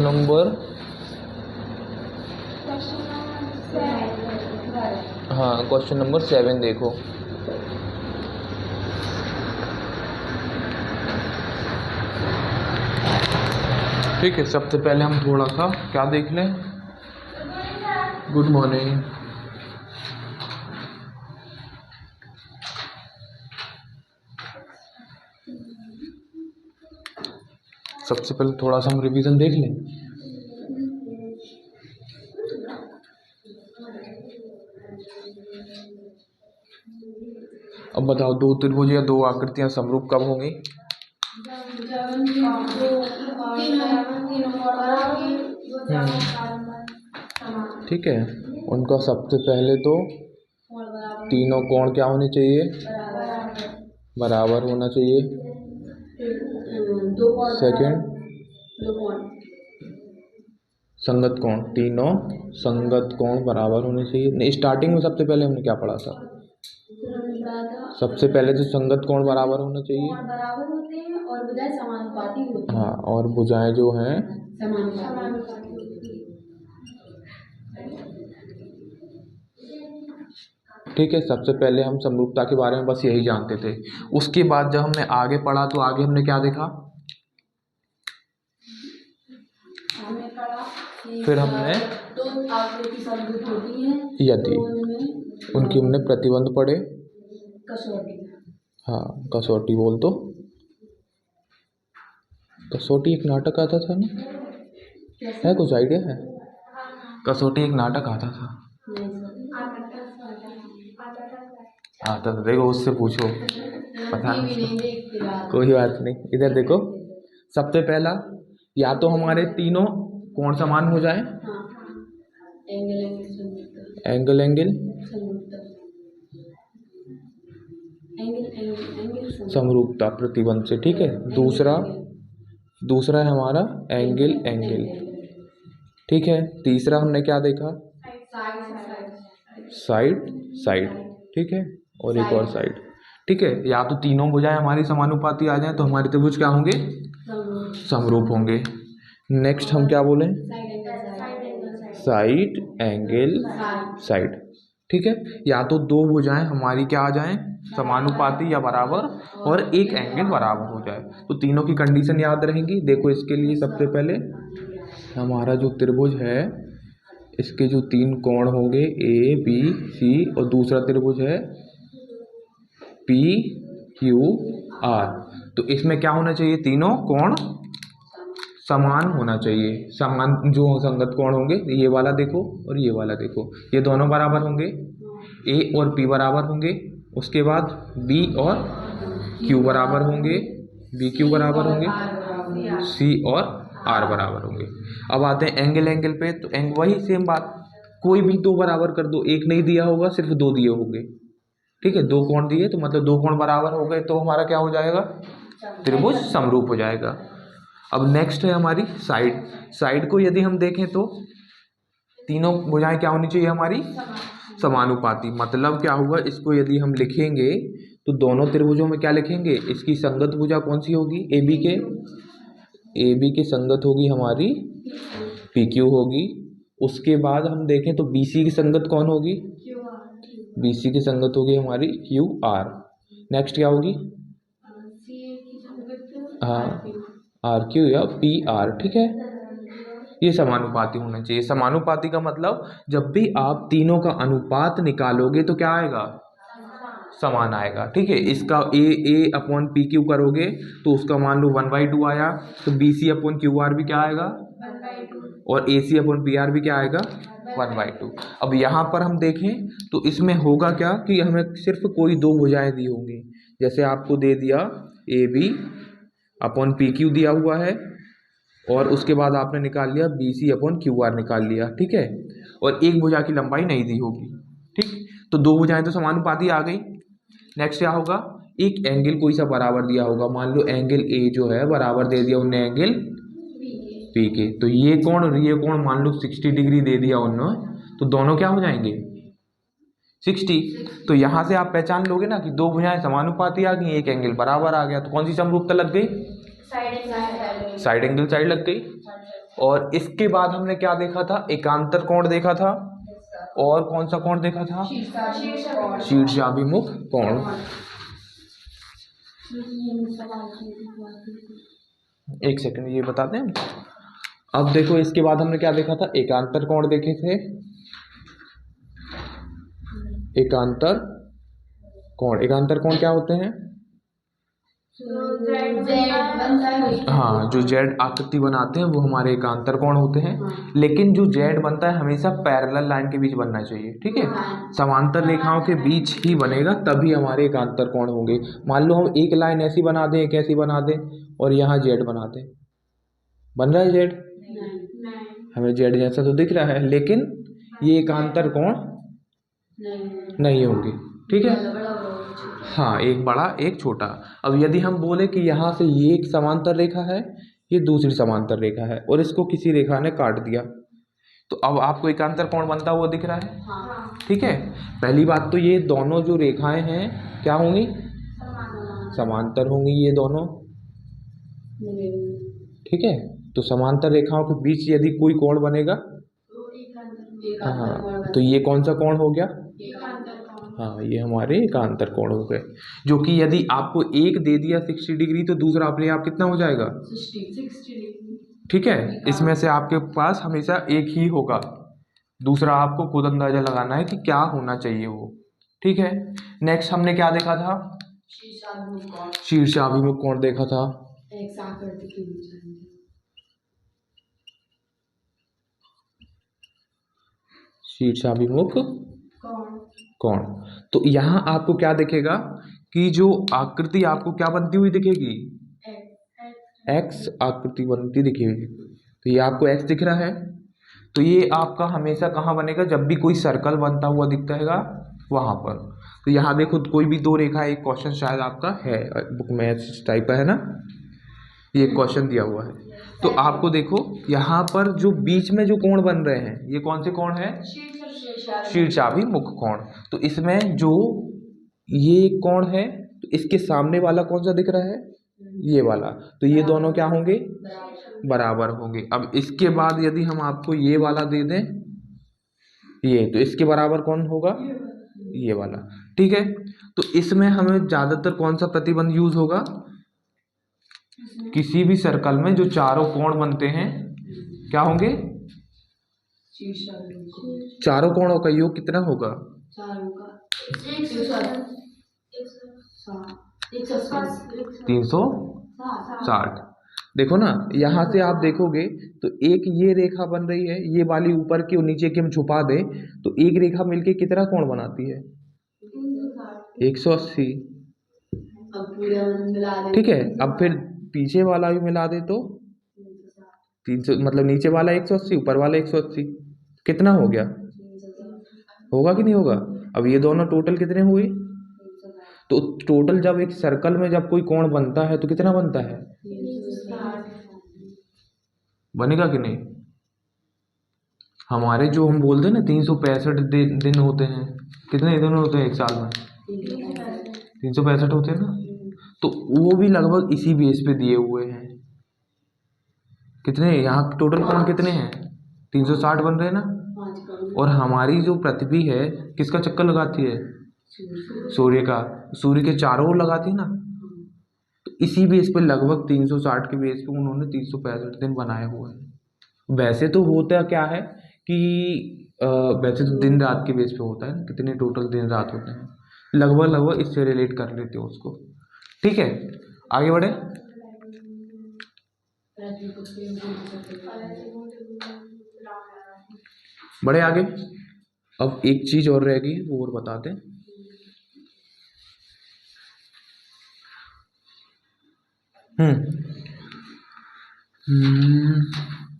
Number, हाँ question number 7 देखो। ठीक है, सबसे पहले हम थोड़ा सा क्या देख लें। Good morning. सबसे पहले थोड़ा सा हम रिवीजन देख लें। अब बताओ, दो त्रिभुज या दो आकृतियां समरूप कब होंगी? ठीक है, उनका सबसे पहले तो तीनों कोण क्या होने चाहिए? बराबर होना चाहिए। सेकंड, संगत कोण, तीनों संगत कोण बराबर होने चाहिए। नहीं, स्टार्टिंग में सबसे पहले हमने क्या पढ़ा था? सबसे पहले तो संगत कोण बराबर होना चाहिए, बराबर होते हैं और भुजाएं समानुपाती होती हैं। हाँ, और भुजाएं जो हैं समानुपाती। ठीक है, सबसे पहले हम समरूपता के बारे में बस यही जानते थे। उसके बाद जब हमने आगे पढ़ा तो आगे हमने क्या देखा? फिर हमने आकृति समरूप होती हैं यदि उनकी हमने प्रतिबंध पढ़े। कसौटी, हाँ कसौटी बोल दो। कसौटी एक नाटक आता था ना, है कुछ आइडिया है? कसौटी एक नाटक आता था। आता था, देखो उससे पूछो, पता नहीं, कोई बात नहीं। इधर देखो, सबसे पहला या तो हमारे तीनों कोण समान हो जाए, एंगल एंगल समरूपता प्रतिबंध से। ठीक है, दूसरा है हमारा एंगल एंगल। ठीक है, तीसरा हमने क्या देखा? Side side. ठीक है, और एक और साइड। ठीक है, या तो तीनों भुजाएं हमारी समानुपाती आ जाए तो हमारे त्रिभुज क्या होंगे? समरूप होंगे। नेक्स्ट हम क्या बोले? Side angle side. ठीक है, या तो दो भुजाएं हमारी क्या आ जाएं? समानुपाती या बराबर, और एक एंगल बराबर हो जाए। तो तीनों की कंडीशन याद रहेंगी। देखो, इसके लिए सबसे पहले हमारा जो त्रिभुज है, इसके जो तीन कोण होंगे ए बी सी, और दूसरा त्रिभुज है पी क्यू आर। तो इसमें क्या होना चाहिए? तीनों कोण समान होना चाहिए। समान जो संगत कोण होंगे, ये वाला देखो और ये वाला देखो, ये दोनों बराबर होंगे। ए और पी बराबर होंगे। उसके बाद बी और क्यू बराबर होंगे, बी क्यू बराबर होंगे, सी और आर बराबर होंगे। अब आते हैं एंगल एंगल पे। तो वही सेम बात, कोई भी दो बराबर कर दो। एक नहीं दिया होगा, सिर्फ दो दिए होंगे। ठीक है, दो कोण दिए तो मतलब दो कोण बराबर हो गए, तो हमारा क्या हो जाएगा? त्रिभुज समरूप हो जाएगा। अब नेक्स्ट है हमारी साइड। साइड को यदि हम देखें तो तीनों भुजाएं क्या होनी चाहिए हमारी? समानुपाती। मतलब क्या हुआ, इसको यदि हम लिखेंगे तो दोनों त्रिभुजों में क्या लिखेंगे? इसकी संगत भुजा कौन सी होगी? ए बी के संगत होगी हमारी पी क्यू होगी। उसके बाद हम देखें तो बी सी की संगत कौन होगी? बी सी की संगत होगी हमारी क्यू आर। नेक्स्ट क्या होगी? हाँ, आर क्यू या पी आर। ठीक है, ये समानुपाती होना चाहिए। समानुपाती का मतलब जब भी आप तीनों का अनुपात निकालोगे तो क्या आएगा? समान आएगा। ठीक है, इसका ए अपॉन पी क्यू करोगे तो उसका मान लो 1/2 आया, तो B C upon Q R भी क्या आएगा? 1/2। और A C upon P R भी क्या आएगा? 1/2। अब यहाँ पर हम देखें तो इसमें होगा क्या कि हमें सिर्फ कोई दो भुजाएं दी होंगी। जैसे आपको दे दिया A B upon P Q दिया हुआ है, और उसके बाद आपने निकाल लिया B C upon Q R निकाल लिया। ठीक है, और एक भुजा की लंबाई नहीं दी होगी। ठीक, तो दो भुजाएं तो समानुपाती आ गई। नेक्स्ट क्या होगा? एक एंगल कोई सा बराबर दिया होगा। मान लो एंगल ए जो है बराबर दे दिया उनने एंगल पी के, तो ये कोण और ये कोण मान लो 60 डिग्री दे दिया उन्होंने, तो दोनों क्या हो जाएंगे? 60। तो यहाँ से आप पहचान लोगे ना कि दो भुजाएं समानुपाती आ गई, एक एंगल बराबर आ गया, तो कौन सी समरूपता लग गई? साइड एंगल साइड लग गई। और इसके बाद हमने क्या देखा था, एकांतर कोण देखा था, और कौन सा कोण देखा था, शीर्षाभिमुख कोण। एक सेकंड ये बता दें। अब देखो इसके बाद हमने क्या देखा था, एकांतर कोण देखे थे, एकांतर कोण। एकांतर कोण क्या होते हैं, हाँ जो जेड आकृति बनाते हैं वो हमारे एकांतर कोण होते हैं। लेकिन जो जेड बनता है हमेशा पैरेलल लाइन के बीच बनना चाहिए, ठीक है, समांतर रेखाओं के बीच ही बनेगा तभी हमारे एकांतर कोण होंगे। मान लो हम एक लाइन ऐसी बना दें, एक ऐसी बना दें और यहाँ जेड बना दें, बन रहा है जेड, हमें जेड जैसा तो दिख रहा है, लेकिन ये एकांतर कोण नहीं होंगे, ठीक है। हाँ, एक बड़ा एक छोटा। अब यदि हम बोले कि यहाँ से ये एक समांतर रेखा है, ये दूसरी समांतर रेखा है और इसको किसी रेखा ने काट दिया, तो अब आपको एकांतर कोण बनता हुआ दिख रहा है, ठीक है। पहली बात तो ये दोनों जो रेखाएं हैं क्या होंगी, समांतर होंगी ये दोनों, ठीक है। तो समांतर रेखाओं के बीच यदि कोई कोण बनेगा, हाँ, तो ये कौन सा कोण हो गया, हाँ ये हमारे एकांतर कोण हो गए। जो कि यदि आपको एक दे दिया 60 डिग्री तो दूसरा अपने आप कितना हो जाएगा, 60, ठीक है। इसमें से आपके पास हमेशा एक ही होगा, दूसरा आपको खुद अंदाजा लगाना है कि क्या होना चाहिए वो, ठीक है। नेक्स्ट हमने क्या देखा था, शीर्षाभिमुख कोण देखा था। शीर्षाभिमुख कोण, तो यहाँ आपको क्या दिखेगा कि जो आकृति आपको क्या बनती हुई दिखेगी, एक्स आकृति बनती दिखेगी। तो ये आपको एक्स दिख रहा है, तो ये आपका हमेशा कहाँ बनेगा, जब भी कोई सर्कल बनता हुआ दिखता है वहां पर। तो यहाँ देखो कोई भी दो रेखा, एक क्वेश्चन शायद आपका है बुक में इस टाइप का है ना, ये क्वेश्चन दिया हुआ है। तो आपको देखो यहाँ पर जो बीच में जो कोण बन रहे हैं ये कौन से कोण है, शीर्षाभिमुख कोण। तो इसमें जो ये कोण है तो इसके सामने वाला कौन सा दिख रहा है, ये वाला, तो ये दोनों क्या होंगे, बराबर होंगे। अब इसके बाद यदि हम आपको ये वाला दे दें, ये तो इसके बराबर कौन होगा, ये वाला, ठीक है। तो इसमें हमें ज्यादातर कौन सा प्रतिबंध यूज होगा, किसी भी सर्कल में जो चारों कोण बनते हैं क्या होंगे, चारों कोणों का योग कितना होगा, 360। देखो ना यहाँ से आप देखोगे तो एक ये रेखा बन रही है, ये वाली ऊपर की और नीचे की हम छुपा दें तो एक रेखा मिलके कितना कोण बनाती है, 180, ठीक है। अब फिर पीछे वाला भी मिला दे तो 300, मतलब नीचे वाला 180 ऊपर वाला 180, कितना हो गया, होगा कि नहीं होगा। अब ये दोनों टोटल कितने हुए, तो टोटल जब एक सर्कल में जब कोई कोण बनता है तो कितना बनता है, बनेगा कि नहीं। हमारे जो हम बोलते हैं ना 365 दिन होते हैं, कितने दिन होते हैं एक साल में, 365 होते हैं ना, तो वो भी लगभग इसी बेस पे दिए हुए हैं। कितने यहाँ टोटल कोण कितने हैं, 360 बन रहे हैं ना। और हमारी जो पृथ्वी है किसका चक्कर लगाती है, सूर्य का, सूर्य के चारों ओर लगाती है ना। तो इसी बेस पे लगभग 360 के बेस पे उन्होंने 365 दिन बनाए हुए हैं। वैसे तो होता क्या है कि वैसे तो दिन रात के बेस पे होता है, कितने टोटल दिन रात होते हैं, लगभग इससे रिलेट कर लेते हो उसको, ठीक है। आगे बढ़े, बढ़े आगे। अब एक चीज और रहेगी वो और बता दें,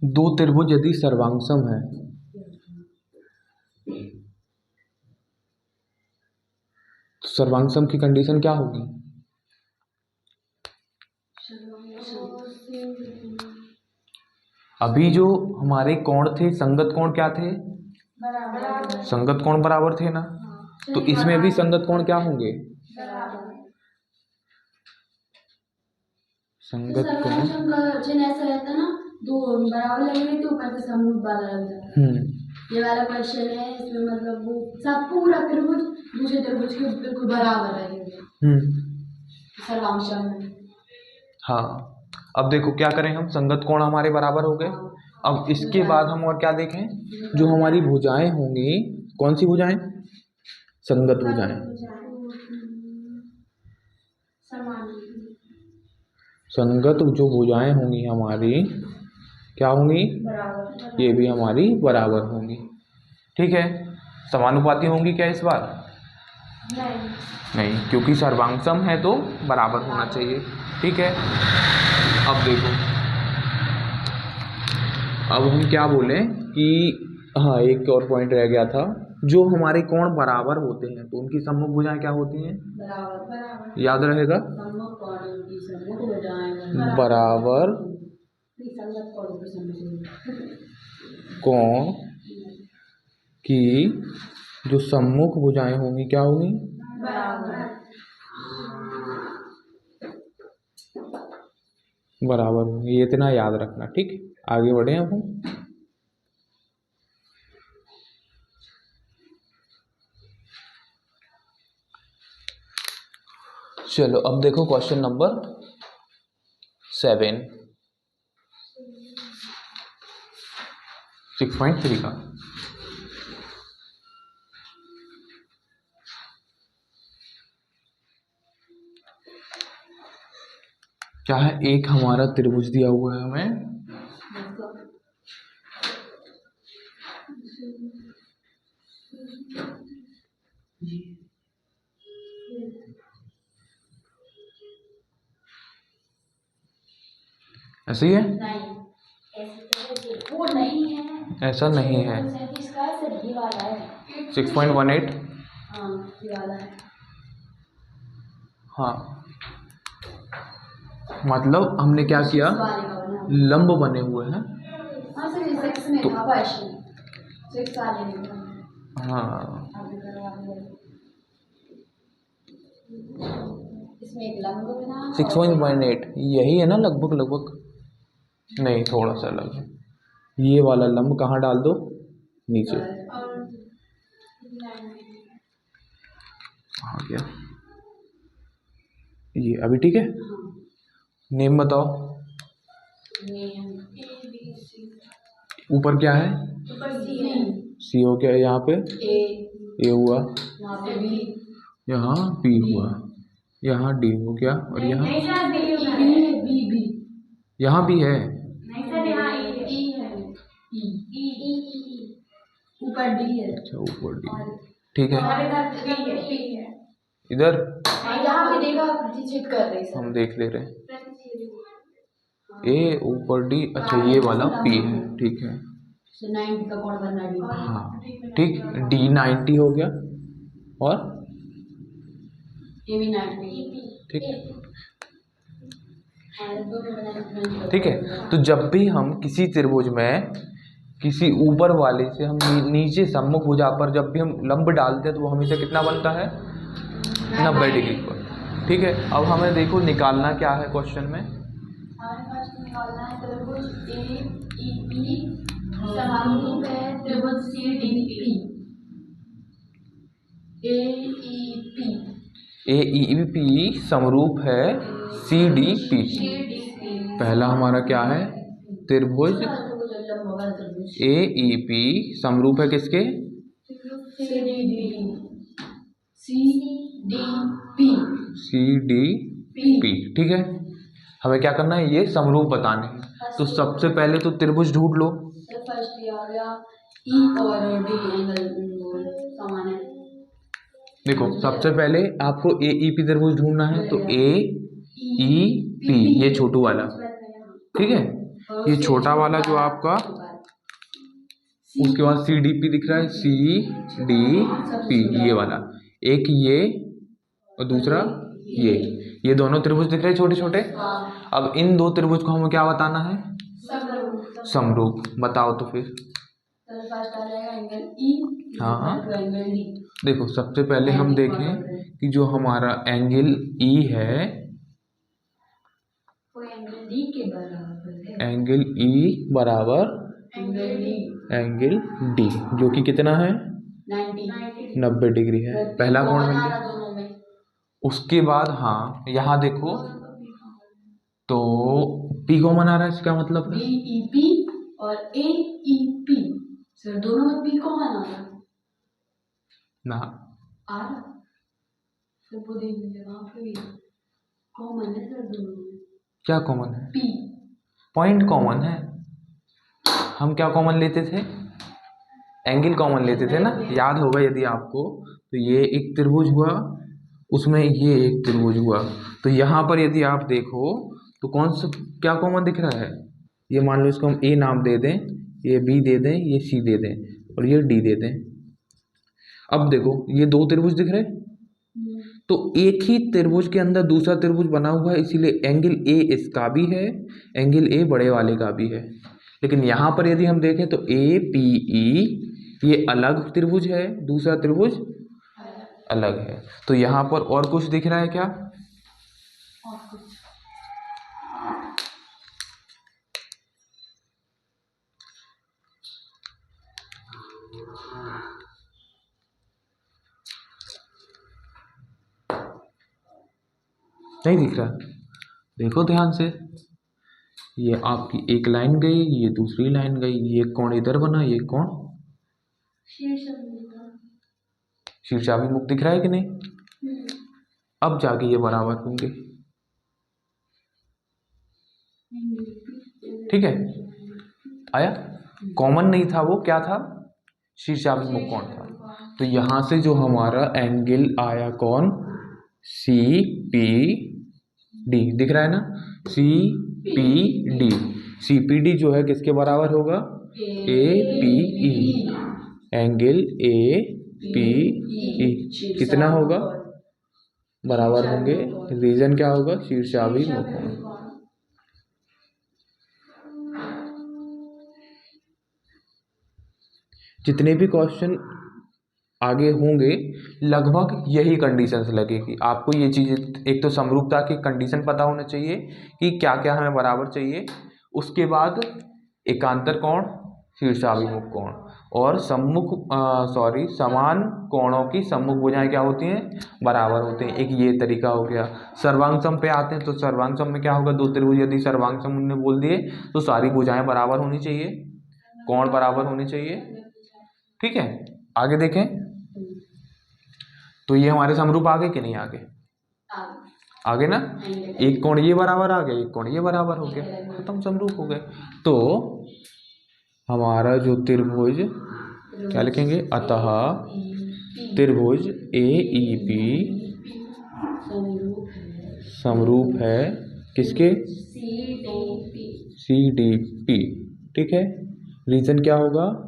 दो त्रिभुज यदि सर्वांगसम है तो सर्वांगसम की कंडीशन क्या होगी, अभी जो हमारे कोण थे संगत कोण क्या थे, संगत कोण बराबर थे ना, तो इसमें भी संगत कोण क्या होंगे, संगत कोण चिन्ह ऐसा रहता है ना दो बराबर लगेंगे तो ऊपर से समरूप वाला लग जाता है। ये वाला क्वेश्चन है, इसमें मतलब वो सब पूरा त्रिभुज दूसरे त्रिभुज के बिल्कुल बराबर रहेंगे सर्वांशों में। हाँ, अब देखो क्या करें हम, संगत कोण हमारे बराबर हो गए। अब इसके बाद हम और क्या देखें, जो हमारी भुजाएं होंगी, कौन सी भुजाएं, संगत भुजाएं। संगत जो भुजाएं होंगी हमारी क्या होंगी, ये भी हमारी बराबर होंगी। ठीक है, समानुपाती होंगी क्या इस बार, नहीं, क्योंकि सर्वांग है तो बराबर होना चाहिए। ठीक है, अब देखो, अब हम क्या बोलें कि हाँ, एक और पॉइंट रह गया था, जो हमारे कोण बराबर होते हैं तो उनकी सम्मुख भुजाएं क्या होती हैं, बराबर, याद रहेगा, बराबर कोण की जो सम्मुख भुजाएं होंगी क्या होंगी, बराबर होंगी। ये इतना याद रखना। ठीक, आगे बढ़े अब हम। चलो अब देखो क्वेश्चन नंबर 7 6.3 का। क्या है, एक हमारा त्रिभुज दिया हुआ है हमें, ऐसे ही है, वो नहीं है, ऐसा नहीं है, 6.18, हाँ, मतलब हमने क्या किया, लंब बने हुए हैं तो हाँ, इसमें एक लंब बना 6.8 यही है ना, लगभग लगभग, नहीं थोड़ा सा अलग है। ये वाला लंब कहाँ डाल दो, नीचे आ गया, ये अभी ठीक है। नेम बताओ, ऊपर क्या है, सी हो गया, यहाँ पे ए हुआ, यहाँ बी हुआ, यहाँ डी हो गया, और यहाँ यहाँ भी है, ऊपर डी है, अच्छा ऊपर डी, ठीक है। इधर हम देख ले रहे हैं, ए ऊपर डी, अच्छा ये वाला पी है, ठीक है, 90 का कोण बनना डी, हाँ ठीक, डी 90 हो गया, और ए भी 90, ठीक, ठीक है। तो जब भी हम किसी त्रिभुज में किसी ऊपर वाले से हम नीचे सम्मुख भुजा पर जब भी हम लंब डालते हैं तो वो हमेशा कितना बनता है, 90 डिग्री पर। ठीक है, अब हमें देखो निकालना क्या है क्वेश्चन में, ए ई पी समरूप है सी डी पी। पहला हमारा क्या है, त्रिभुज ए ई पी समरूप है किसके, सी डी पी। ठीक है, हमें क्या करना है, ये समरूप बताने हैं। तो सबसे पहले तो त्रिभुज ढूंढ लो, देखो सबसे पहले आपको ए ई पी त्रिभुज ढूंढना है, तो ए ई पी ये छोटू वाला, ठीक है, ये छोटा वाला जो आपका, उसके बाद सी डी पी दिख रहा है, सी डी पी ये वाला, एक ये और दूसरा ये दोनों त्रिभुज दिख रहे हैं छोटे छोटे। अब इन दो त्रिभुज को हमें क्या बताना है, समरूप। बताओ तो फिर, हाँ देखो सबसे पहले हम देखें कि जो हमारा एंगल ई है वो एंगल डी के बराबर है, एंगल ई बराबर एंगल डी, जो कि कितना है 90 डिग्री है। पहला कोण मिल गया। उसके बाद हाँ यहाँ देखो तो पी कॉमन आ रहा है, इसका मतलब है BEP और AEP सर दोनों में पी कॉमन आ रहा ना, आ रहा सर वो देख लीजिए वहाँ पे भी कॉमन है सर दोनों में। क्या कॉमन है? पी पॉइंट कॉमन है। हम क्या कॉमन लेते थे? एंगल कॉमन लेते थे ना, याद होगा यदि आपको। तो ये एक त्रिभुज हुआ, उसमें ये एक त्रिभुज हुआ, तो यहाँ पर यदि आप देखो तो कौन सा क्या कॉमन दिख रहा है? ये मान लो इसको हम ए नाम दे दें, ये बी दे दें, ये सी दे दें और ये डी दे दें। अब देखो ये दो त्रिभुज दिख रहे, तो एक ही त्रिभुज के अंदर दूसरा त्रिभुज बना हुआ है, इसीलिए एंगल ए इसका भी है, एंगल ए बड़े वाले का भी है। लेकिन यहाँ पर यदि हम देखें तो ए पी ई ये अलग त्रिभुज है, दूसरा त्रिभुज अलग है। तो यहाँ पर और कुछ दिख रहा है क्या? नहीं दिख रहा? देखो ध्यान से, ये आपकी एक लाइन गई, ये दूसरी लाइन गई, ये कोण इधर बना, ये कोण शीर्षाभिमुख दिख रहा है कि नहीं? अब जाके ये बराबर होंगे, ठीक है। आया? कॉमन नहीं था वो, क्या था? शीर्षाभिमुख कोण था। तो यहां से जो हमारा एंगल आया कौन? सी पी डी दिख रहा है ना, C P D. C P D जो है किसके बराबर होगा? A P E, angle A P E कितना होगा? बराबर होंगे। रीजन क्या होगा? शीर्षाभिमुख कोण। जितने भी क्वेश्चन आगे होंगे लगभग यही कंडीशंस लगेगी आपको। ये चीज़, एक तो समरूपता की कंडीशन पता होना चाहिए कि क्या क्या हमें बराबर चाहिए, उसके बाद एकांतर कोण, शीर्षाभिमुख कोण और समान कोणों की सम्मुख भुजाएं क्या होती हैं? बराबर होते हैं। एक ये तरीका हो गया। सर्वांग पे आते हैं तो सर्वांग में क्या होगा? दो त्रिभुज यदि सर्वांग सम उन्होंने बोल दिए तो सारी भुजाएं बराबर होनी चाहिए, कोण बराबर होने चाहिए, ठीक है। आगे देखें तो ये हमारे समरूप आगे कि नहीं आगे? आगे ना, एक कोण ये बराबर आ गया, एक कोण ये बराबर हो गया, खत्म, समरूप हो गए। तो हमारा जो त्रिभुज क्या लिखेंगे? अतः त्रिभुज ए ई पी समरूप है किसके? सी डी पी, ठीक है। रीजन क्या होगा?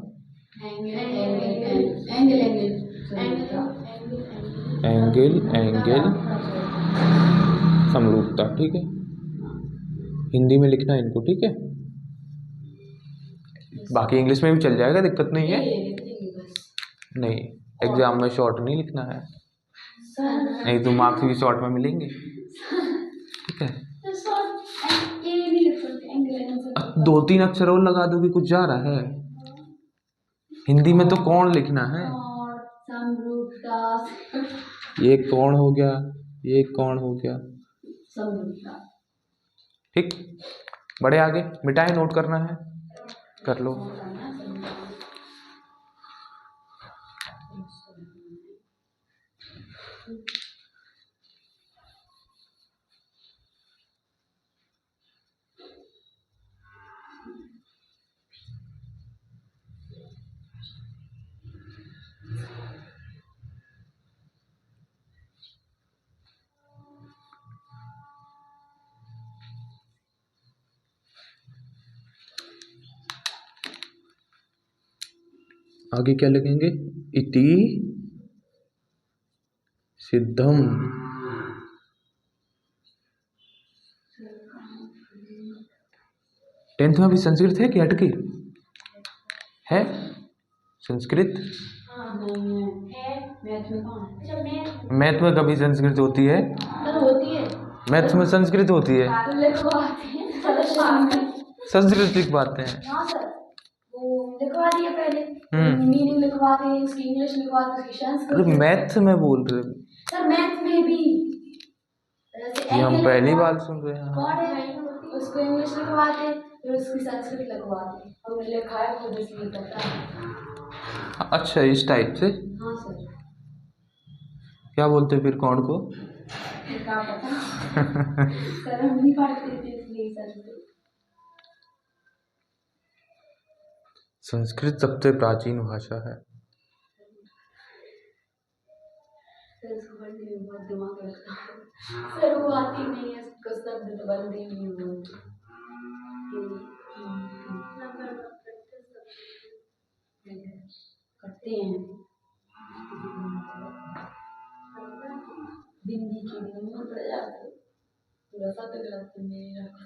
एंगल समरूपता, ठीक है। हिंदी में लिखना है इनको, ठीक है। बाकी इंग्लिश में भी चल जाएगा, दिक्कत नहीं है। नहीं, एग्जाम में शॉर्ट नहीं लिखना है, नहीं तो मार्क्स भी शॉर्ट में मिलेंगे, ठीक है। 2-3 अक्षर और लगा दो कि कुछ जा रहा है। हिंदी में तो कोण लिखना है। ये कोण हो गया, ये कोण हो गया, ठीक। बड़े आगे मिटाए, नोट करना है कर लो। आगे क्या लिखेंगे? इति सिद्धम। टेंथ में भी संस्कृत है कि हटके है? संस्कृत मैथ में कभी संस्कृत होती है? मैथ में संस्कृत होती है? संस्कृत लिखवाते हैं? हाँ सर, वो लिखवा दिया पहले, मीनिंग लिखवा दें, उसकी इंग्लिश लिखवा दें, उसकी संस्कृत। अरे मैथ में बोल रहे हो सर, मैथ में भी ये हम पहली बार सुन रहे हैं। कौन है, उसको इंग्लिश लिखवा दे, फिर उसकी संस्कृत लिखवा दे। हमने लिखा है खुद, इसलिए पता है। अच्छा, इस टाइप से। हाँ सर। क्या बोलते फिर कौन को? क्या पता सर, हम नहीं पढ़ते थे इसलिए संस्कृत। संस्कृत सबसे प्राचीन भाषा है। सर, इसको पढ़ने में बहुत दिमाग लगता है सर, वो आती नहीं है, उसको शब्द तो बनते ही नहीं बोलते। करते हैं बिंदी के लिए मुंह पड़ जाते, पूरा सा तो गलत नहीं रखा।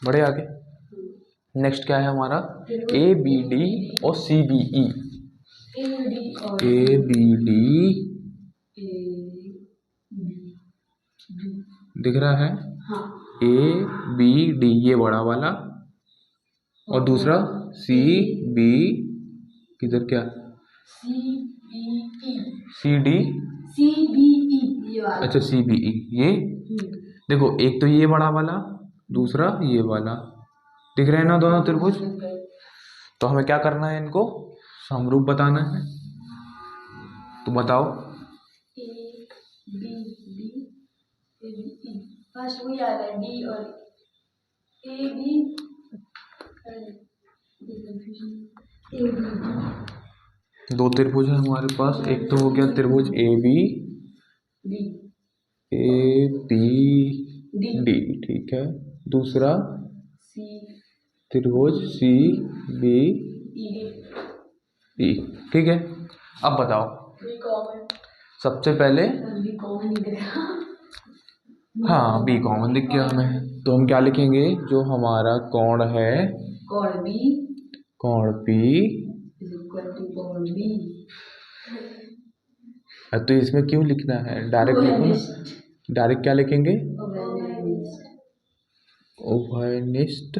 बड़े आगे। नेक्स्ट क्या है हमारा? ए बी डी और C B E. A B D दिख रहा है? हाँ। ए बी डी ये बड़ा वाला, और दूसरा सी बी, किधर क्या? C B E, C D, C B E ये वाला। अच्छा सी बी ई ये। देखो एक तो ये बड़ा वाला, दूसरा ये वाला, दिख रहे हैं ना दोनों त्रिभुज? तो हमें क्या करना है, इनको समरूप बताना है। तो बताओ। A B D, A B E, first वही आ रहा है डी और ए बी, दो त्रिभुज है हमारे पास। एक तो हो गया त्रिभुज ए बी डी, ठीक है। दूसरा त्रिभुज सी बी ई, ठीक है। अब बताओ, सबसे पहले हाँ बी कॉमन दिख गया हमें, तो हम क्या लिखेंगे? जो हमारा कोण है, कोण पी, तो इसमें क्यों लिखना है? डायरेक्ट लिखो ना। डायरेक्ट क्या लिखेंगे? उभयनिष्ठ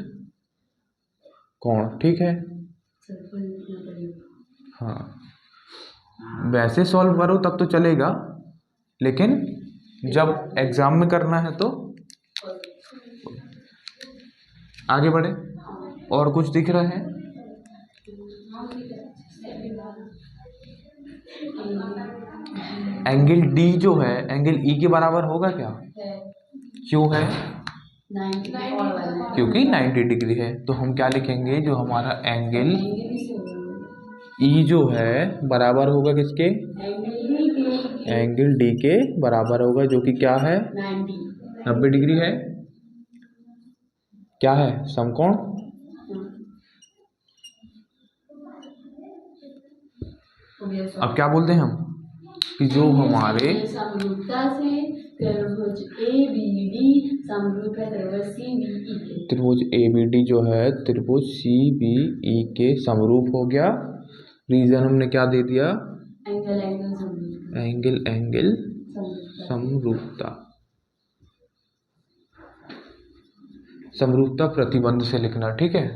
कोण, ठीक है। हाँ, वैसे सॉल्व करो तब तो चलेगा, लेकिन जब एग्जाम में करना है तो आगे बढ़े। और कुछ दिख रहा है? एंगल डी जो है, एंगल ई के बराबर होगा क्या? क्यों है? क्योंकि 90 डिग्री है। तो हम क्या लिखेंगे? जो हमारा एंगल ई जो है बराबर होगा किसके? एंगल डी के बराबर होगा, जो कि क्या है? 90 डिग्री है। क्या है? समकोण। अब क्या बोलते हैं हम कि जो हमारे समरूपता से त्रिभुज ए बी डी समरूप है त्रिभुज सी बी ई के। त्रिभुज ए बी डी जो है त्रिभुज सी बी ई के समरूप हो गया। रीजन हमने क्या दे दिया? एंगल एंगल समरूपता। समरूपता प्रतिबंध से लिखना, ठीक है।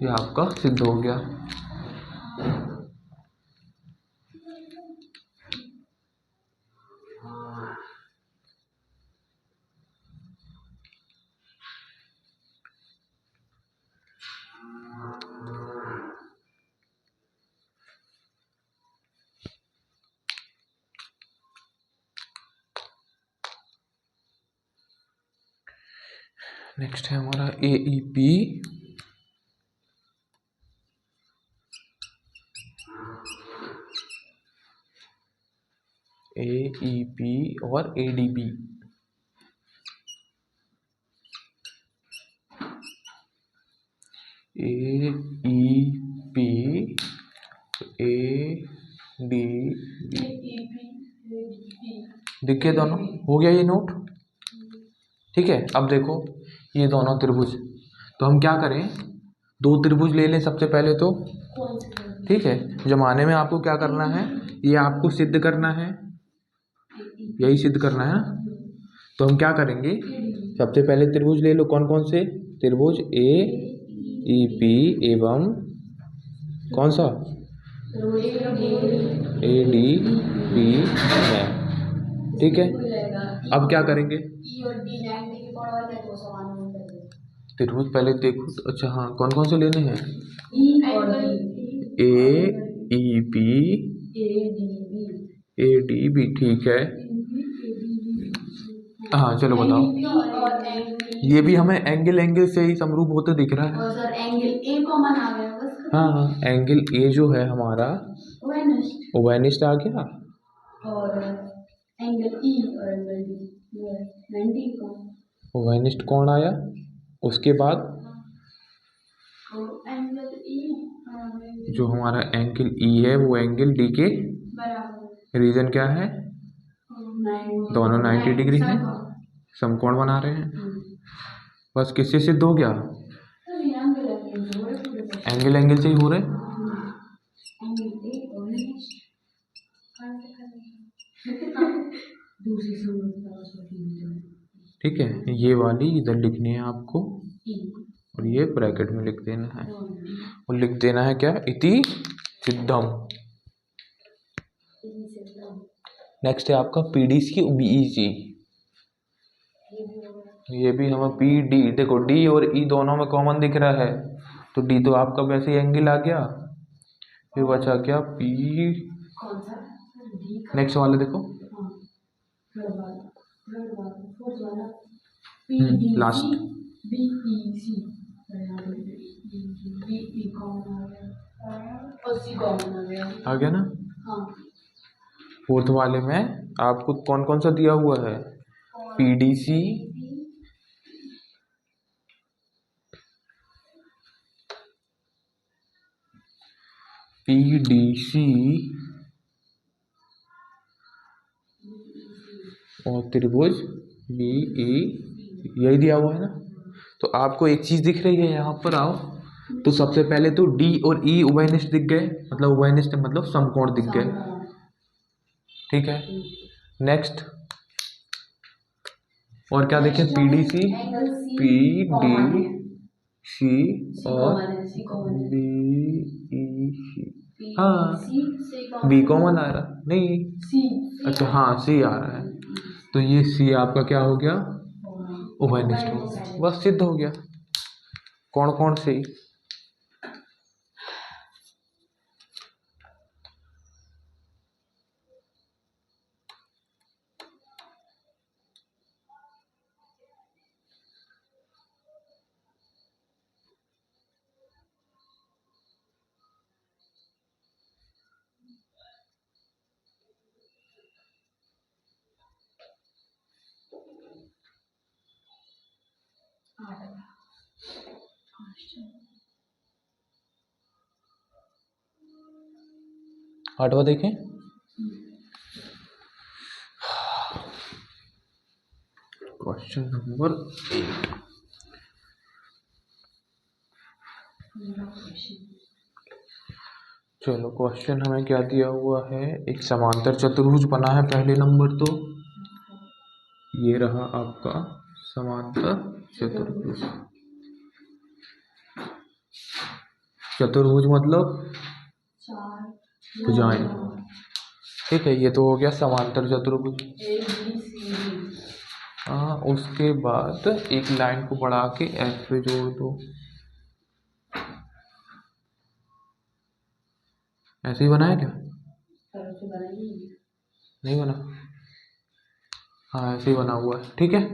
ये आपका सिद्ध हो गया। नेक्स्ट है हमारा ए ई पी। ए ई पी और A D B. A E P A D B दिख गए दोनों? हो गया ये नोट, ठीक है। अब देखो ये दोनों त्रिभुज, तो हम क्या करें, दो त्रिभुज ले लें सबसे पहले तो, कौन सा? ठीक है। जमाने में आपको क्या करना है, ये आपको सिद्ध करना है, यही सिद्ध करना है ना। तो हम क्या करेंगे, सबसे पहले त्रिभुज ले लो, कौन कौन से त्रिभुज, ए ई पी एवं कौन सा, ए डी बी है, ठीक है। अब क्या करेंगे, त्रिभुज पहले देखो, अच्छा हाँ कौन कौन से लेने हैं, A E P A D B, ठीक है। हाँ चलो बताओ, ये भी हमें एंगल एंगल से ही समरूप होते दिख रहा है। और सर एंगल ए कॉमन आ गया बस। हाँ हाँ, एंगल ए जो है हमारा वो वेनिस्ट आ गया, और एंगल ई और एंगल डी 90 को वो वेनिस्ट कौन आया, उसके बाद एंगल ई जो हमारा एंगल ई है वो एंगल डी के बराबर, रीजन क्या है, दोनों 90 डिग्री हैं, समकोण बना रहे हैं। बस किससे सिद्ध हो गया, एंगल एंगल से ही हो रहे, ठीक है। ये वाली इधर लिखनी है आपको और ये ब्रैकेट में लिख देना है, और लिख देना है क्या, इति सिद्धम। नेक्स्ट है आपका पीडीसी बीईसी, ये भी हमें पी डी, देखो डी और ई दोनों में कॉमन दिख रहा है, तो डी तो आपका वैसे ही एंगल आ गया, फिर बचा क्या पी, नेक्स्ट वाले देखो, लास्ट आ गया ना। फोर्थ वाले में आपको कौन कौन सा दिया हुआ है, पीडीसी, पीडीसी और त्रिभुज बीई, यही दिया हुआ है ना। तो आपको एक चीज दिख रही है, यहाँ पर आओ, तो सबसे पहले तो डी और ई उभयनिष्ठ दिख गए, मतलब उभयनिष्ठ मतलब समकोण दिख गए, ठीक है। नेक्स्ट और क्या देखें, पीडीसी, पी डी सी और बीई, हाँ बी कॉमन आ रहा नहीं, अच्छा हाँ सी आ रहा है, तो ये सी आपका क्या हो गया, उभयनिष्ठ हो गया, बस सिद्ध हो गया। कौन कौन से, आठवां देखें, क्वेश्चन नंबर 8, चलो क्वेश्चन हमें क्या दिया हुआ है, एक समांतर चतुर्भुज बना है पहले नंबर, तो ये रहा आपका समांतर चतुर्भुज, चतुर्भुज मतलब भुजाएं, ठीक है। ये तो हो गया समांतर चतुर्भुज। हाँ, उसके बाद एक लाइन को बढ़ा के एफ पे जोड़ दो, ऐसे ही बनाया क्या, नहीं बना, हाँ ऐसे ही बना हुआ है, ठीक है।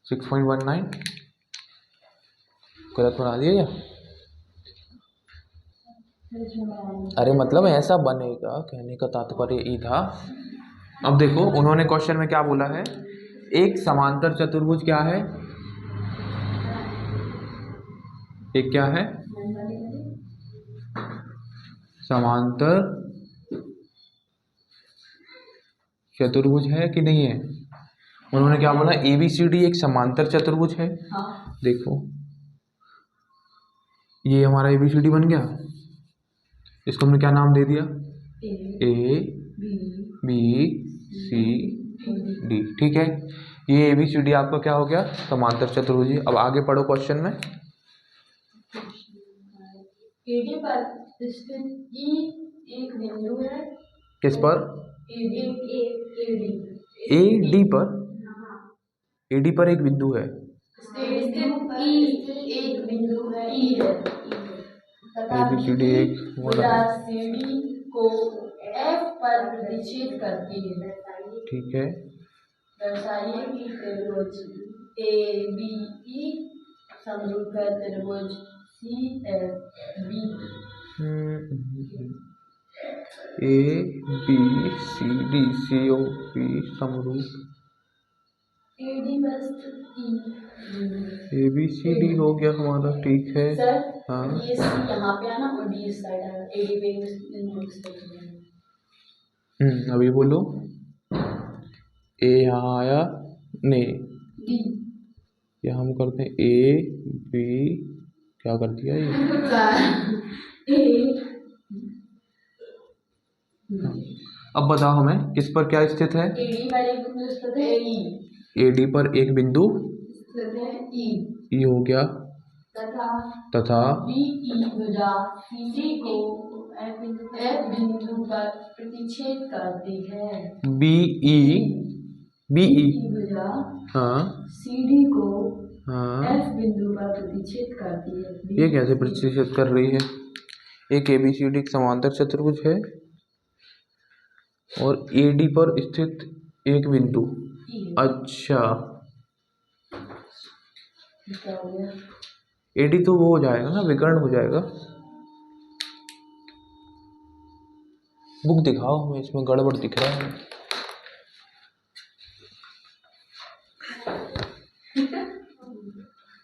6.19 गलत बना दिया क्या, अरे मतलब ऐसा बनेगा, कहने का तात्पर्य ये था। अब देखो उन्होंने क्वेश्चन में क्या बोला है, एक समांतर चतुर्भुज क्या है, एक क्या है, समांतर चतुर्भुज है कि नहीं है, उन्होंने क्या बोला, ABCD एक समांतर चतुर्भुज है। हाँ। देखो ये हमारा ABCD बन गया, इसको हमने क्या नाम दे दिया, ABCD, ठीक है। ये ABCD आपका क्या हो गया, समांतर चतुर्भुज। अब आगे पढ़ो क्वेश्चन में। AD पर स्थित E एक बिंदु है। किस पर, AD पर, AD पर एक बिंदु है, स्थित E एक बिंदु है, E है तथा ABCD एक भुजा CD को F पर प्रतिच्छेद करती है। ठीक है। दर्शाइए कि त्रिभुज ABE समरूप है त्रिभुज CFB। ABCD COP समरूप, AD पर स्थित E। ABCD हो गया हमारा, ठीक है। सर हाँ ये C यहाँ पे आना और D इस साइड आना, AD पे इस अभी बोलो, A यहाँ आया, नहीं D ये हम करते हैं AB, क्या कर दिया ये, अब बताओ हमें किस पर क्या स्थित है, AD पर एक बिंदु स्थित है E। AD पर एक बिंदु स्थित है E E हो गया, तथा BE भुजा CD को F बिंदु पर प्रतिच्छेद करती है। BE भुजा हाँ CD को हाँ, F बिंदु पर प्रतिच्छेद करती है। ये कैसे प्रतिच्छेद कर रही है, एक ABCD एक समांतर चतुर्भुज है और AD पर स्थित एक बिंदु, अच्छा क्या हो गया, AD तो वो हो जाएगा ना, विकर्ण हो जाएगा। बुक दिखाओ हमें, इसमें गड़बड़ दिख रहा है।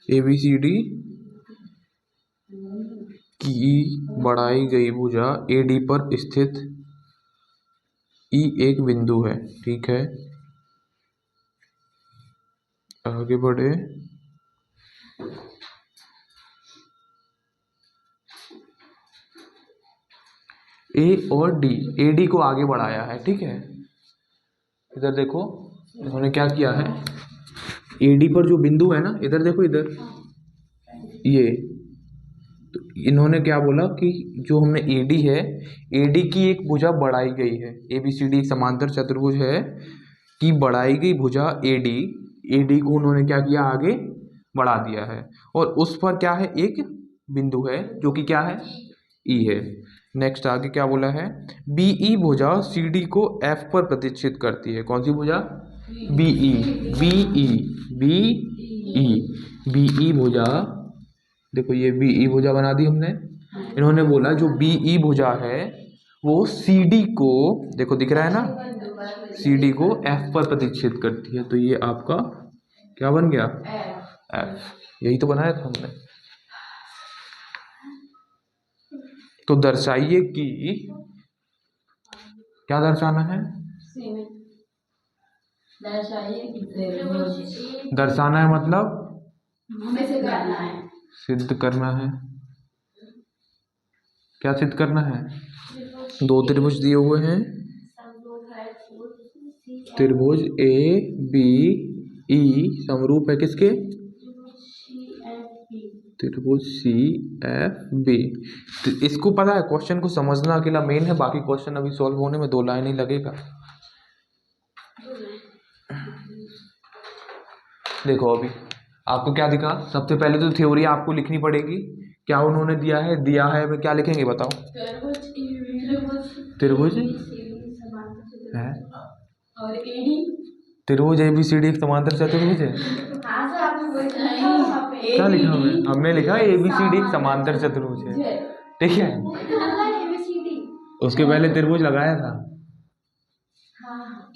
ABCD की बढ़ाई गई भुजा AD पर स्थित E एक बिंदु है, ठीक है। आगे बढ़े, A और D, AD को आगे बढ़ाया है, ठीक है। इधर देखो इन्होंने क्या किया है, AD पर जो बिंदु है ना, इधर देखो इधर, ये तो इन्होंने क्या बोला कि जो हमने AD है, AD की एक भुजा बढ़ाई गई है, ABCD समांतर चतुर्भुज है कि बढ़ाई गई भुजा AD को उन्होंने क्या किया, आगे बढ़ा दिया है और उस पर क्या है, एक बिंदु है जो कि क्या है, E है। नेक्स्ट आगे क्या बोला है, BE भुजा CD को F पर प्रतिच्छेद करती है, कौन सी भुजा, BE भुजा, देखो ये BE भुजा बना दी हमने। इन्होंने बोला जो BE भुजा है वो CD को, देखो दिख रहा है ना, CD को F पर प्रतिच्छेद करती है, तो ये आपका क्या बन गया, F, यही तो बनाया था हमने। तो दर्शाइए कि, क्या दर्शाना है, दर्शाना है मतलब हमें से करना है, सिद्ध करना है। क्या सिद्ध करना है, दो त्रिभुज दिए हुए हैं, त्रिभुज ABE समरूप है किसके, त्रिभुज CFB। तो इसको पता है, क्वेश्चन को समझना अकेला मेन है, बाकी क्वेश्चन अभी सॉल्व होने में 2 लाइन ही लगेगा। देखो अभी आपको क्या दिखा, सबसे पहले तो थ्योरी आपको लिखनी पड़ेगी, क्या उन्होंने दिया है में क्या लिखेंगे बताओ, त्रिभुज है और AD, त्रिभुज ABCD एक समांतर चतुर्भुज है। क्या लिखा हमने लिखा ABCD एक समांतर चतुर्भुज है, ठीक है। उसके पहले त्रिभुज लगाया था,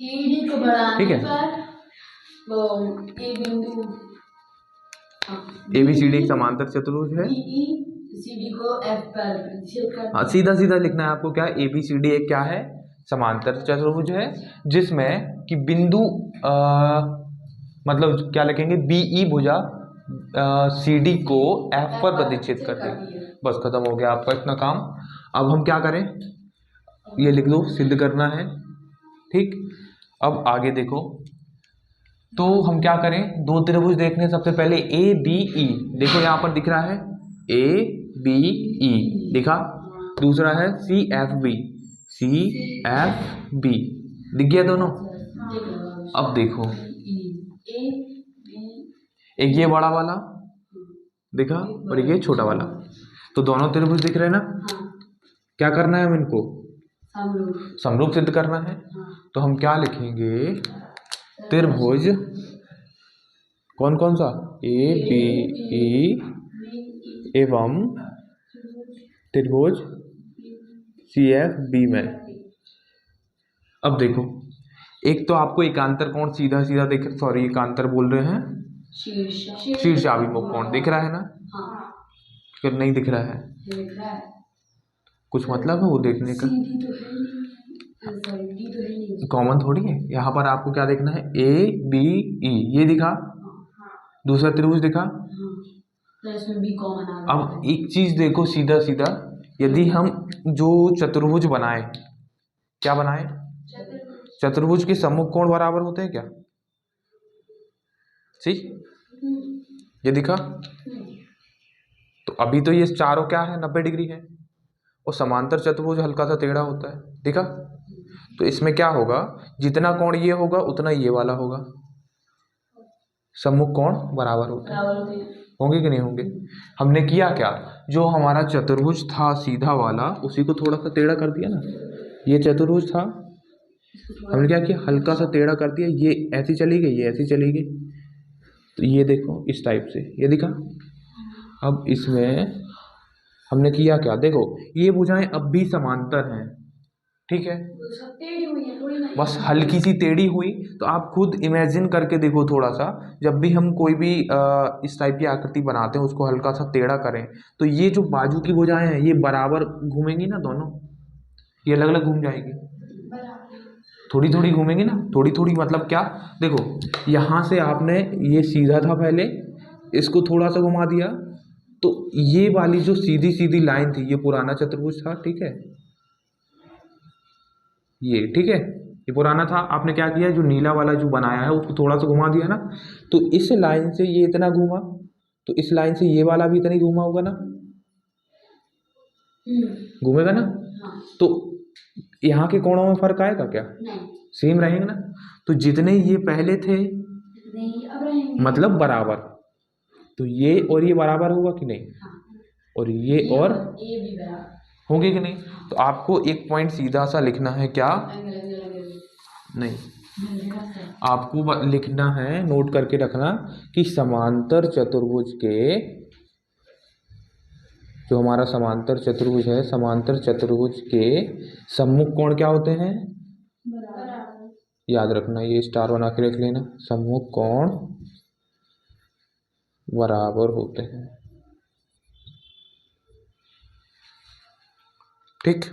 AD को बढ़ाने ठीक है, पर वो एक बिंदु ABCD एक समांतर चतुर्भुज है, CD को F पर प्रतिच्छेद करती है। सीधा सीधा लिखना है आपको, क्या ABCD एक क्या है, समांतर चतुर्भुज है, जिसमें कि बिंदु मतलब क्या लिखेंगे, बीई भुजा CD को F पर प्रतिच्छेद करती है। बस खत्म हो गया आपका इतना काम। अब हम क्या करें, ये लिख दो, सिद्ध करना है। ठीक, अब आगे देखो, तो हम क्या करें, दो त्रिभुज देखने, सबसे पहले ABE, देखो यहाँ पर दिख रहा है ABE दिखा, दूसरा है CFB, CFB दिख गया दोनों। अब देखो, एक ये बड़ा वाला दिखा और एक ये छोटा वाला, तो दोनों त्रिभुज दिख रहे हैं ना। क्या करना है, हम इनको समरूप सिद्ध करना है। तो हम क्या लिखेंगे, त्रिभुज कौन कौन सा, ABE एवं त्रिभुज CFB में। अब देखो, एक तो आपको एकांतर कोण सीधा सीधा दिख, सॉरी एकांतर बोल रहे हैं, शीर्षाभिमुख कोण दिख रहा है ना, फिर नहीं दिख रहा है, कुछ मतलब है वो देखने का, कॉमन थोड़ी है। यहाँ पर आपको क्या देखना है, ABE ये दिखा, दूसरा त्रिभुज दिखा। अब एक चीज देखो, सीधा सीधा यदि हम जो चतुर्भुज बनाए, क्या बनाए, चतुर्भुज के सम्मुख कोण बराबर होते हैं क्या, ठीक, ये दिखा। तो अभी तो ये चारों क्या है, 90 डिग्री है, और समांतर चतुर्भुज हल्का सा टेढ़ा होता है, दिखा। तो इसमें क्या होगा, जितना कोण ये होगा उतना ये वाला होगा, सम्मुख कोण बराबर होते हैं, होंगे कि नहीं होंगे। हमने किया क्या, जो हमारा चतुर्भुज था सीधा वाला, उसी को थोड़ा सा टेढ़ा कर दिया ना। ये चतुर्भुज था, हमने क्या किया, हल्का सा टेढ़ा कर दिया, ये ऐसी चली गई, ये ऐसी चली गई, तो ये देखो इस टाइप से, ये दिखा। अब इसमें हमने किया क्या, देखो ये भुजाएं अब भी समांतर हैं, ठीक है, बस हल्की सी टेढ़ी हुई। तो आप खुद इमेजिन करके देखो थोड़ा सा, जब भी हम कोई भी इस टाइप की आकृति बनाते हैं, उसको हल्का सा टेढ़ा करें, तो ये जो बाजू की भुजाएं हैं ये बराबर घूमेंगी ना दोनों, ये अलग अलग घूम जाएगी, थोड़ी थोड़ी घूमेंगी ना, थोड़ी थोड़ी मतलब क्या, देखो यहाँ से आपने ये सीधा था पहले, इसको थोड़ा सा घुमा दिया, तो ये वाली जो सीधी सीधी लाइन थी, ये पुराना चतुर्भुज था, ठीक है, ये ठीक है, ये पुराना था। आपने क्या किया, जो नीला वाला जो बनाया है उसको थोड़ा सा घुमा दिया ना, तो इस लाइन से ये इतना घूमा, तो इस लाइन से ये वाला भी इतना ही घूमा होगा ना, घूमेगा ना। तो यहाँ के कोणों में फर्क आएगा क्या, सेम रहेंगे ना। तो जितने ये पहले थे मतलब बराबर, तो ये और ये बराबर होगा कि नहीं, और ये और होंगे कि नहीं। तो आपको एक पॉइंट सीधा सा लिखना है, क्या नहीं, आपको लिखना है, नोट करके रखना कि समांतर चतुर्भुज के, जो हमारा समांतर चतुर्भुज है, समांतर चतुर्भुज के सम्मुख कोण क्या होते हैं, याद रखना, ये स्टार बना के रख लेना, सम्मुख कोण बराबर होते हैं, ठीक।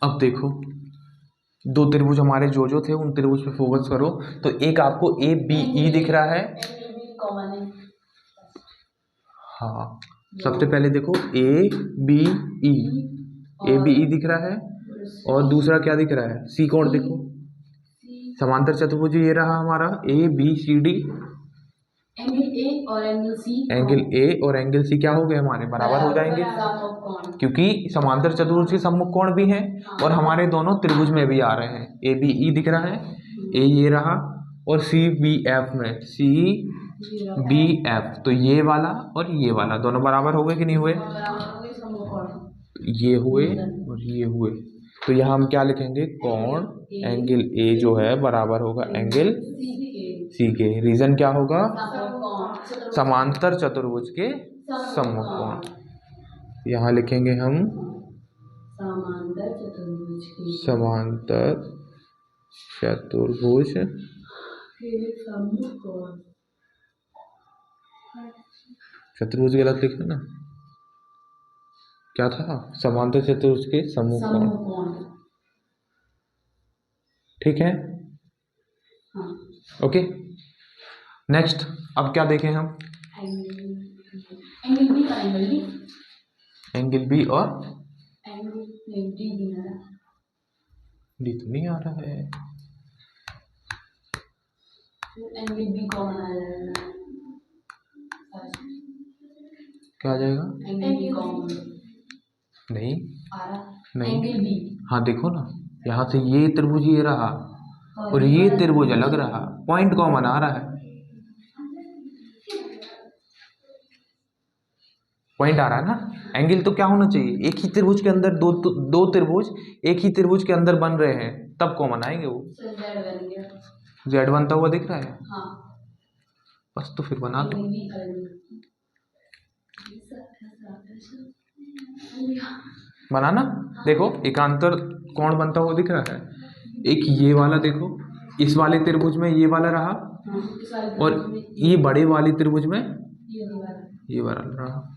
अब देखो, दो त्रिभुज हमारे जो थे, उन त्रिभुज पे फोकस करो। तो एक आपको ABE दिख रहा है, हाँ, सबसे पहले देखो ABE, ABE दिख रहा है, और दूसरा क्या दिख रहा है, C कोण देखो, समांतर चतुर्भुज ये रहा हमारा ABCD, एंगल A और एंगल C क्या हो गए हमारे, बराबर हो जाएंगे, क्योंकि समांतर चतुर्भुज के सम्मुख कोण भी हैं और हमारे दोनों त्रिभुज में भी आ रहे हैं। ABE दिख रहा है, A ये रहा, और CBF में CBF, तो ये वाला और ये वाला दोनों बराबर हो गए कि नहीं हुए, ये हुए और ये हुए। तो यहाँ हम क्या लिखेंगे, कोण एंगल A जो है बराबर होगा एंगल C के। रीजन क्या होगा, समांतर चतुर्भुज के सम्मुख कोण। यहाँ लिखेंगे हम समांतर चतुर्भुज चतुर्भुज गलत लिखा ना, क्या था, समांतर चतुर्भुज के सम्मुख कोण। ठीक है, हाँ। ओके। नेक्स्ट अब क्या देखें हम? एंगल बी और एंगल डी। एंगल बी और एंगल डी भी आ रहा, डी तो नहीं आ रहा है। एंगल बी कॉमन आ जाएगा, क्या आ जाएगा? एंगल बी कॉमन नहीं आ रहा, नहीं, एंगल बी। हाँ देखो ना, यहाँ से ये त्रिभुज ये रहा और ये त्रिभुज अलग रहा, पॉइंट कॉमन आ रहा है, पॉइंट आ रहा है ना। एंगल तो क्या होना चाहिए, एक ही त्रिभुज के अंदर दो त्रिभुज एक ही त्रिभुज के अंदर बन रहे हैं तब कॉमन आएंगे वो। जेड बनता हुआ दिख रहा है, हाँ। बस तो फिर बना दो। बनाना, देखो एकांतर कोण बनता हुआ दिख रहा है, एक ये वाला देखो, इस वाले त्रिभुज में ये वाला रहा और ये बड़े वाले त्रिभुज में ये वाला रहा।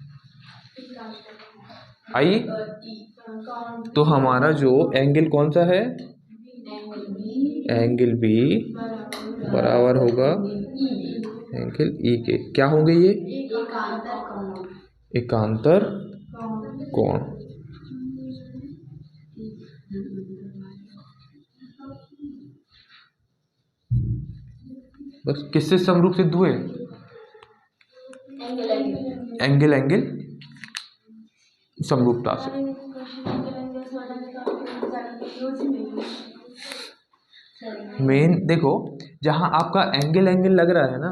आइए, तो हमारा जो एंगल कौन सा है, एंगल बी बराबर होगा एंगल ई के, क्या होंगे ये, एकांतर कोण। बस किससे समरूप सिद्ध हुए, एंगल एंगल समरूपता से। मेन देखो, जहां आपका एंगल एंगल लग रहा है ना,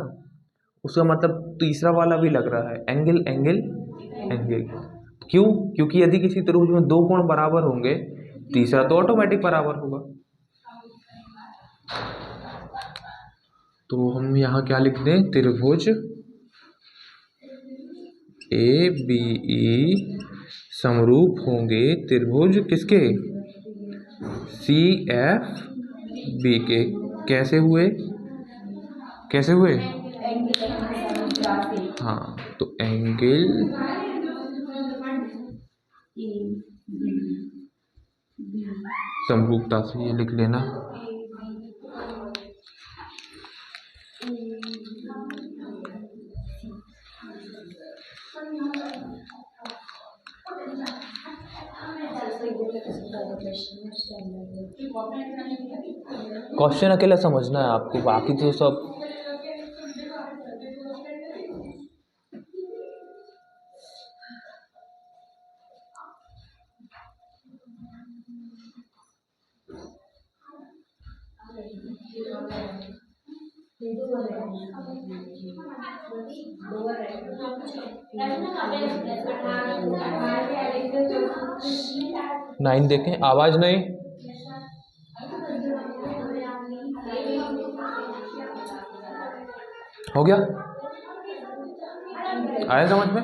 उसका मतलब तीसरा वाला भी लग रहा है, एंगल एंगल एंगल। क्यों? क्योंकि यदि किसी त्रिभुज में दो कोण बराबर होंगे, तीसरा तो ऑटोमेटिक बराबर होगा। तो हम यहाँ क्या लिख दें, त्रिभुज ए बी ई समरूप होंगे त्रिभुज किसके, सी एफ बी के। कैसे हुए, कैसे हुए, हाँ, तो एंगल समरूपता से ये लिख लेना। क्वेश्चन अकेला समझना है आपको, बाकी तो सब नाइन देखें, आवाज नहीं, हो गया, आया समझ में?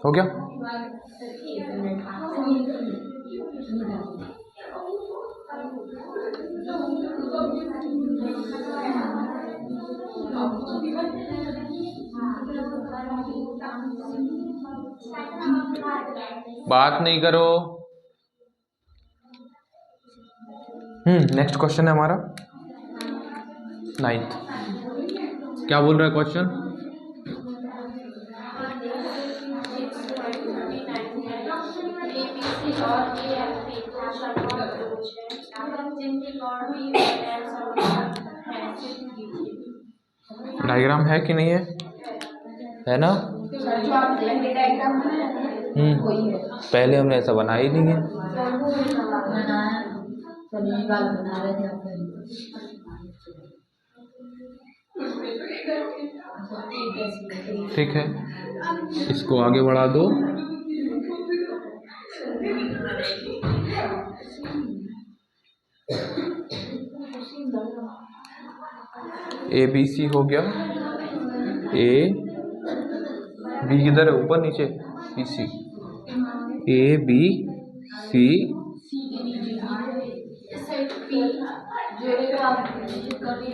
हो गया, बात नहीं करो। नेक्स्ट क्वेश्चन है हमारा 9th। क्या बोल रहा है क्वेश्चन, डायग्राम है कि नहीं है ना? पहले हमने ऐसा बनाया ही नहीं है। ठीक है, इसको आगे बढ़ा दो। ए बी सी हो गया, ए बी किधर है, ऊपर नीचे, B C, A B C P जो रहेगा कभी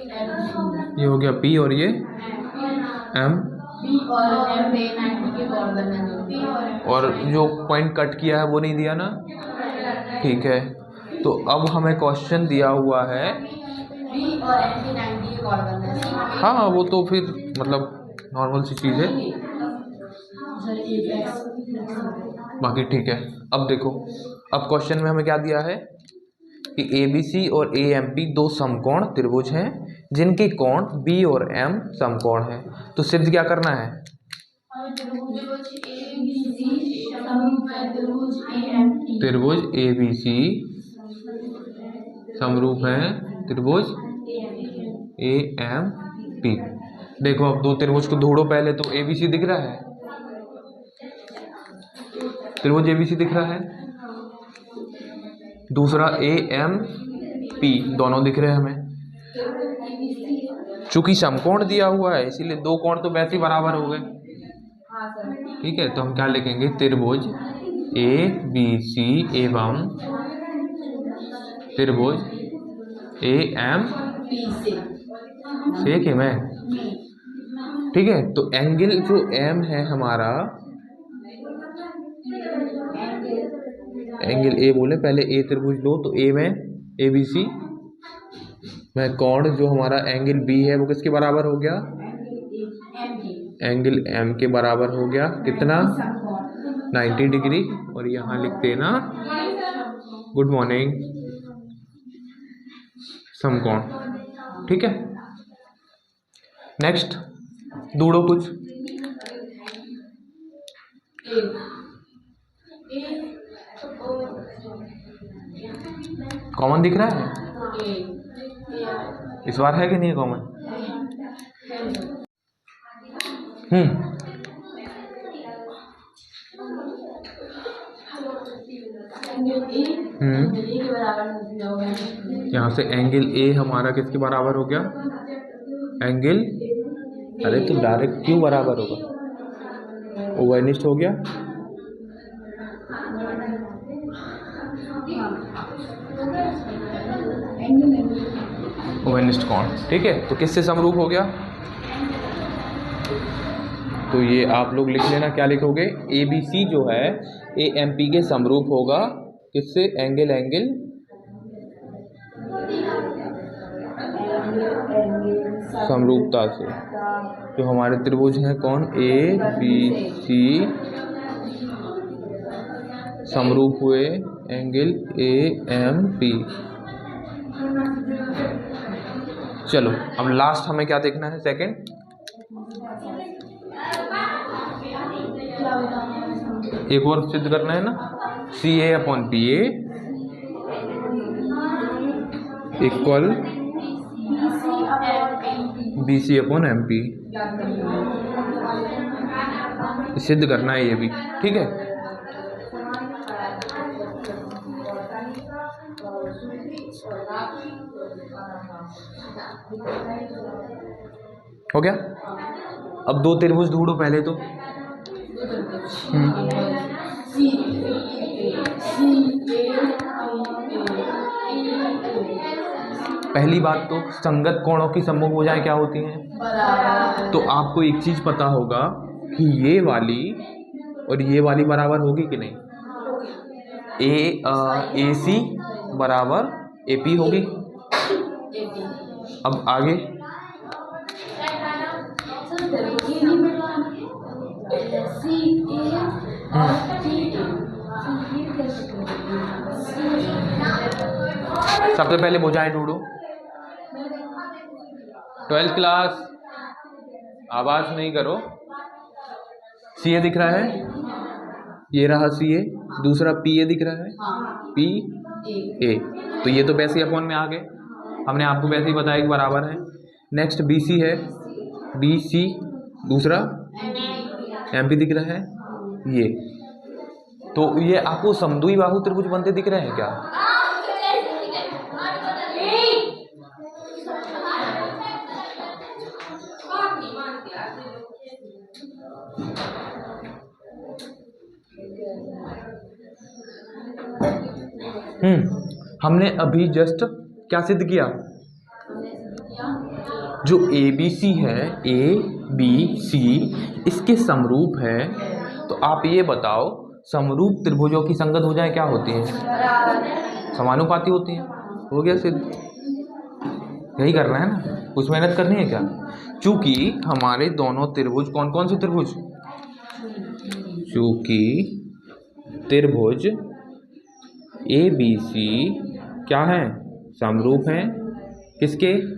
ये हो गया पी और ये एम, पी और एम में 90 के कॉर्ड बनना और जो पॉइंट कट किया है वो नहीं दिया ना, ठीक है। तो अब हमें क्वेश्चन दिया हुआ है पी और एम के 90 के कॉर्ड बनना। हाँ वो तो फिर मतलब नॉर्मल सी चीज़ है, सर एक बाकी ठीक है। अब देखो, अब क्वेश्चन में हमें क्या दिया है कि ABC और AMP दो समकोण त्रिभुज हैं जिनके कोण B और M समकोण हैं। तो सिद्ध क्या करना है, त्रिभुज ABC समरूप है त्रिभुज AMP। देखो अब दो त्रिभुज को ढूंढो, पहले तो ABC दिख रहा है, त्रिभुज ABC दिख रहा है, दूसरा AMP दोनों दिख रहे हैं हमें। चूंकि समकोण दिया हुआ है इसीलिए दो कोण तो वैसे ही बराबर हो गए, ठीक है। तो हम क्या लिखेंगे, त्रिभुज ABC एवं त्रिभुज AMP से कि मैं, ठीक है। तो एंगल जो M है हमारा, एंगल A बोले, पहले A त्रिभुज लो तो A में ABC में कोण जो हमारा एंगल B है वो किसके बराबर हो गया, एंगल M के बराबर हो गया, कितना 90 डिग्री। और यहाँ लिखते हैं ना गुड मॉर्निंग समकोण, ठीक है। नेक्स्ट ढूंढो कुछ, कॉमन दिख रहा है इस बार, है कि नहीं कॉमन? यहाँ से एंगल A हमारा किसके बराबर हो गया, एंगल, अरे तो डायरेक्ट क्यों बराबर होगा, ओवरनिस्ट हो गया, ओवरनिस्ट कोण, ठीक है। तो किससे समरूप हो गया, तो ये आप लोग लिख लेना, क्या लिखोगे, ABC जो है AMP के समरूप होगा, किससे, एंगल समरूपता से। जो हमारे त्रिभुज हैं कौन, ABC समरूप हुए एंगल AMP। चलो अब लास्ट हमें क्या देखना है, सेकंड, एक और सिद्ध करना है ना, CA/PA इक्वल BC/MP, सिद्ध करना है ये भी, ठीक है। हो गया। अब दो त्रिभुज ढूंढो पहले तो, पहली बात तो संगत कोणों की सम्मुख भुजाएं क्या होती हैं, तो आपको एक चीज पता होगा कि ये वाली और ये वाली बराबर होगी कि नहीं, AC बराबर AP होगी। अब आगे सबसे पहले भुजाएं ढूंढो, 12th क्लास, आवाज नहीं करो। CA दिख रहा है, ये रहा CA, दूसरा PA दिख रहा है, PA, तो ये तो वैसे अपॉन में आ गए, हमने आपको वैसे ही बताया कि बराबर है। नेक्स्ट BC है, BC, दूसरा MP दिख रहा है, ये तो ये आपको समद्वि बाहु त्रिभुज बनते दिख रहे हैं क्या, हमने अभी जस्ट क्या सिद्ध किया? हमने सिद्ध किया जो ABC है, ABC इसके समरूप है। तो आप ये बताओ, समरूप त्रिभुजों की संगत भुजाएं क्या होती हैं? समानुपाती होती हैं। हो गया सिद्ध। यही करना है ना, कुछ मेहनत करनी है क्या? चूंकि हमारे दोनों त्रिभुज कौन कौन से त्रिभुज? चूंकि त्रिभुज ABC क्या है? समरूप हैं किसके?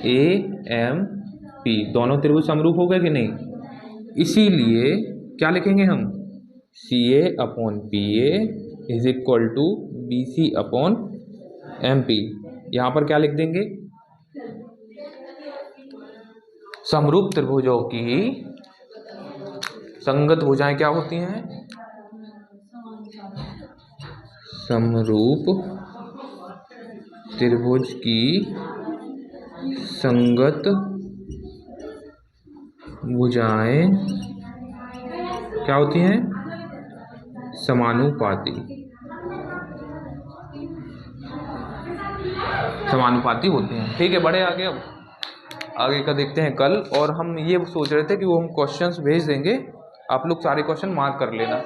AMP। दोनों त्रिभुज समरूप हो गए कि नहीं? इसीलिए क्या लिखेंगे हम? CA/PA is equal to BC/MP। यहाँ पर क्या लिख देंगे? समरूप त्रिभुजों की संगत भुजाएं क्या होती हैं? समरूप त्रिभुज की संगत भुजाएं क्या होती हैं? समानुपाती। समानुपाती होते हैं। ठीक है, बढ़े आगे। अब आगे का देखते हैं कल। और हम ये सोच रहे थे कि वो हम क्वेश्चंस भेज देंगे, आप लोग सारे क्वेश्चन मार्क कर लेना।